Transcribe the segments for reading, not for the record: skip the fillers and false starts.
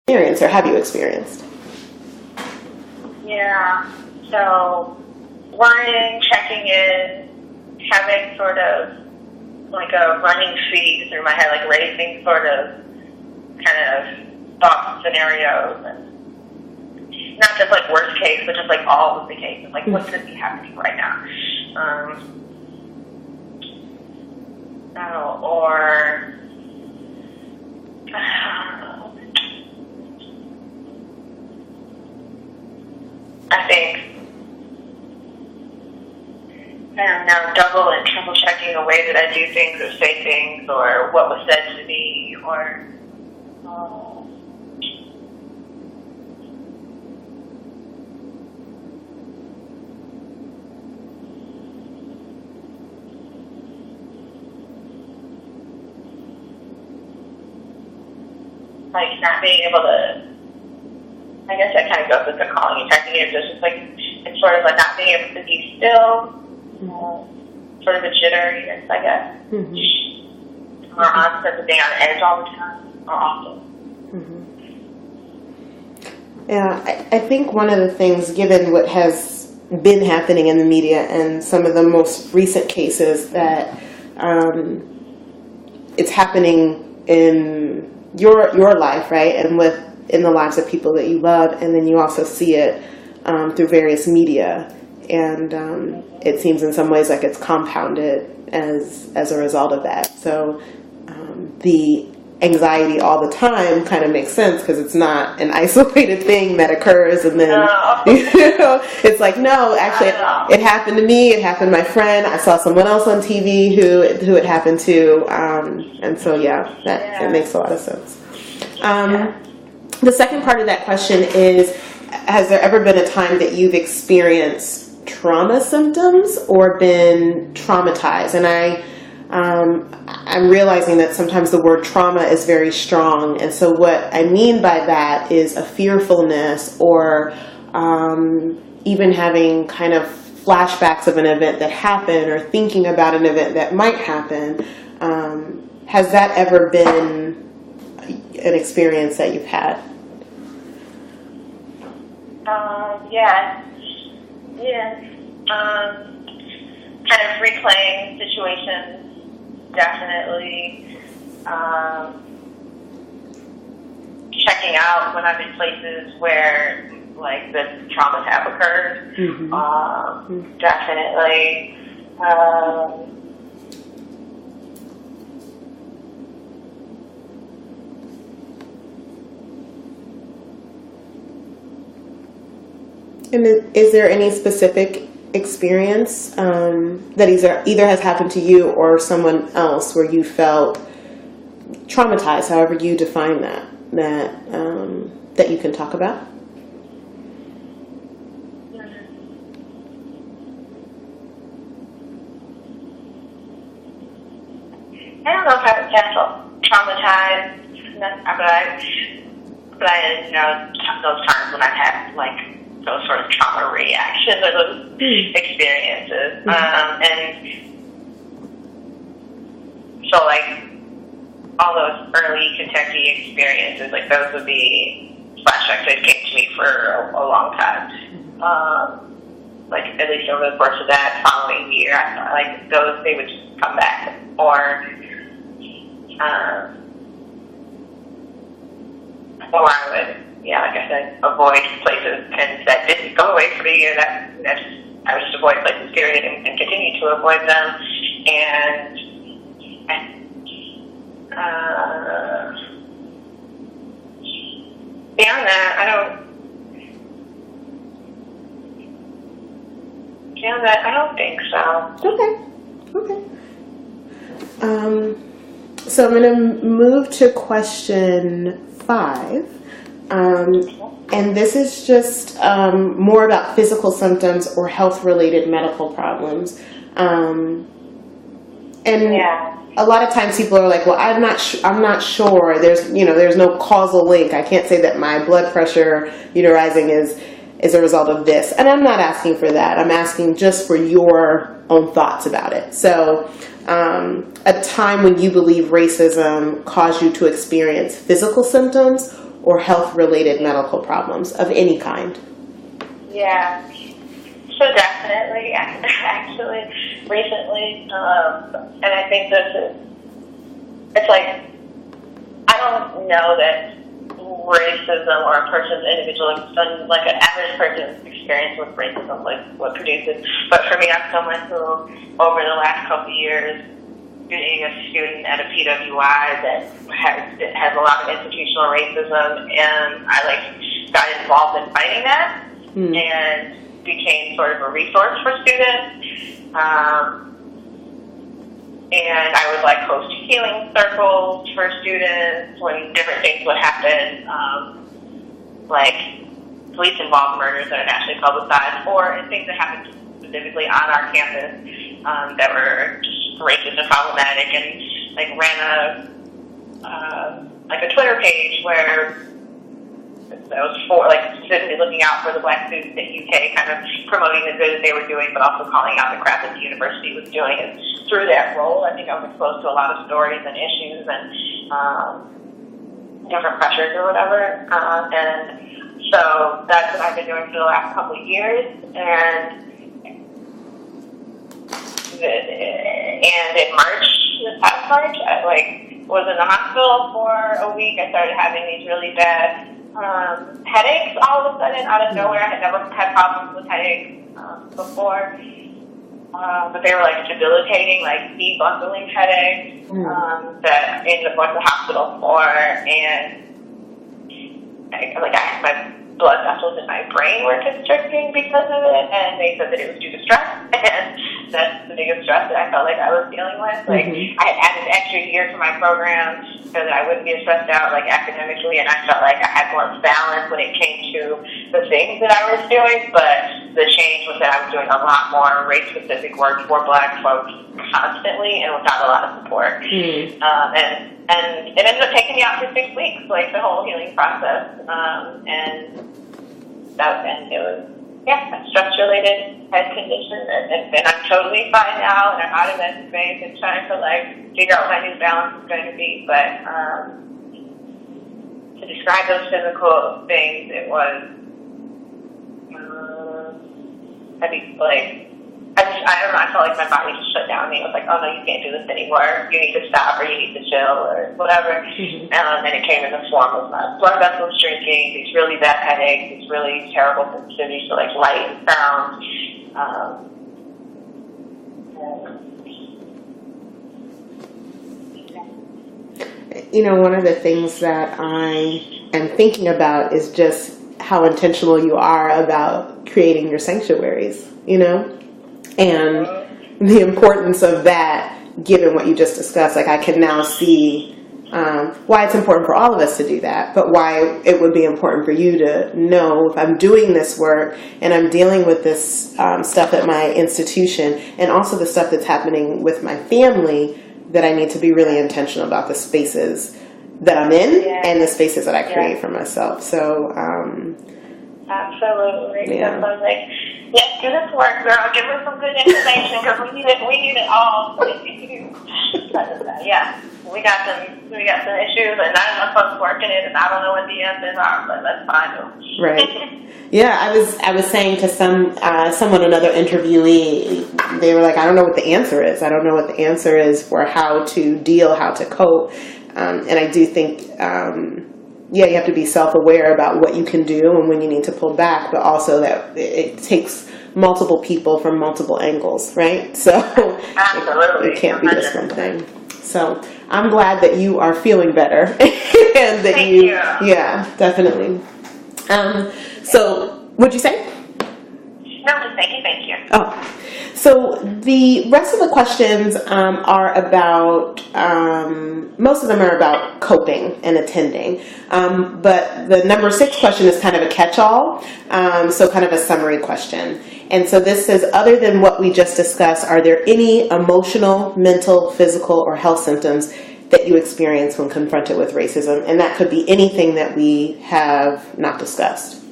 experienced or have you experienced? Yeah, so worrying, checking in, having sort of like a running feed through my head, like racing sort of kind of thought scenarios, and not just like worst case, but just like all of the cases, like what could be happening right now. Or I think I don't know, double and triple checking the way that I do things or say things or what was said to me or like not being able to, I guess that kind of goes with the calling and checking in, just like, it's sort of like not being able to be still, sort of a jitteriness, I guess. Or on sense of being on edge all the time, or often. Yeah, I think one of the things, given what has been happening in the media and some of the most recent cases, that it's happening in your life, right, and in the lives of people that you love, and then you also see it through various media, and it seems in some ways like it's compounded as a result of that. So the anxiety all the time kind of makes sense because it's not an isolated thing that occurs and then it's like, no, actually it happened to me, it happened to my friend, I saw someone else on TV who it happened to, and so it makes a lot of sense. The second part of that question is, has there ever been a time that you've experienced trauma symptoms or been traumatized? And I'm realizing that sometimes the word trauma is very strong, and so what I mean by that is a fearfulness or even having kind of flashbacks of an event that happened or thinking about an event that might happen. Has that ever been an experience that you've had? Kind of replaying situations. Definitely checking out when I'm in places where like the traumas have occurred. Definitely. And is there any specific experience that either has happened to you or someone else where you felt traumatized, however you define that you can talk about? I don't know if I would felt traumatized, but I know those times when I've had like those sort of trauma reactions or those experiences. And so like all those early Kentucky experiences, like those would be flashbacks that came to me for a long time. Like at least over the course of that following year, like those, they would just come back. Or I would, like I said, avoid places, and that didn't go away for the year. I would just avoid places, period, and continue to avoid them. And beyond that, I don't think so. Okay. So I'm going to move to question 5. And this is just more about physical symptoms or health-related medical problems. A lot of times people are like, well, I'm not sure. There's no causal link. I can't say that my blood pressure, rising is a result of this. And I'm not asking for that. I'm asking just for your own thoughts about it. So a time when you believe racism caused you to experience physical symptoms or health-related medical problems of any kind? Yeah. So definitely, actually, recently, and I think it's like, I don't know that racism or a person's individual, like an average person's experience with racism, like what produces. But for me, I'm someone who, over the last couple of years, being a student at a PWI that has a lot of institutional racism, and I got involved in fighting that and became sort of a resource for students. And I would host healing circles for students when different things would happen, like police-involved murders that are nationally publicized, or things that happened specifically on our campus that were just racist and problematic, and ran a Twitter page where that was for specifically looking out for the Black students at UK, kind of promoting the good that they were doing, but also calling out the crap that the university was doing. And through that role, I think I was exposed to a lot of stories and issues and different pressures or whatever. And so that's what I've been doing for the last couple of years. And in March, this past March, I was in the hospital for a week. I started having these really bad headaches all of a sudden out of nowhere. I had never had problems with headaches before, but they were debilitating, debuckling headaches that I ended up going to the hospital for, and my blood vessels in my brain were constricting because of it, and they said that it was due to stress, and that's the biggest stress that I felt like I was dealing with. I had added an extra year to my program so that I wouldn't be stressed out academically, and I felt like I had more balance when it came to the things that I was doing, but the change was that I was doing a lot more race-specific work for Black folks constantly and without a lot of support. And it ended up taking me out for 6 weeks, the whole healing process, and it was, a stress-related head condition, and I'm totally fine now, and I'm out of that space and trying to figure out what my new balance is going to be. But to describe those physical things, it was I don't know, I felt like my body just shut down. It was oh no, you can't do this anymore. You need to stop, or you need to chill, or whatever. And it came in the form of blood vessels shrinking, these really bad headaches, these really terrible sensitivities to light and sound. One of the things that I am thinking about is just how intentional you are about creating your sanctuaries, and the importance of that, given what you just discussed. I can now see why it's important for all of us to do that, but why it would be important for you to know, if I'm doing this work and I'm dealing with this stuff at my institution, and also the stuff that's happening with my family, that I need to be really intentional about the spaces that I'm in and the spaces that I create for myself. So, absolutely. Yeah. So yes, do this work, girl. Give us some good information, because we need it all. Yeah, we got some issues, and not enough folks working it, and I don't know what the answers are, but let's find them. Right. Yeah, I was saying to someone, another interviewee, they were I don't know what the answer is. I don't know what the answer is for how to deal, how to cope. And I do think, you have to be self-aware about what you can do and when you need to pull back, but also that it takes multiple people from multiple angles, right? So absolutely, it can't be just one thing. So I'm glad that you are feeling better and that Thank you. Yeah, definitely. So what'd you say? No, just thank you. Oh, so the rest of the questions are about, most of them are about coping and attending. But the number 6 question is kind of a catch-all, so kind of a summary question. And so this says, other than what we just discussed, are there any emotional, mental, physical, or health symptoms that you experience when confronted with racism? And that could be anything that we have not discussed.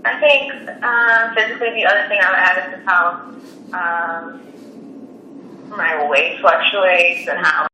I think physically, the other thing I would add is just how my weight fluctuates and how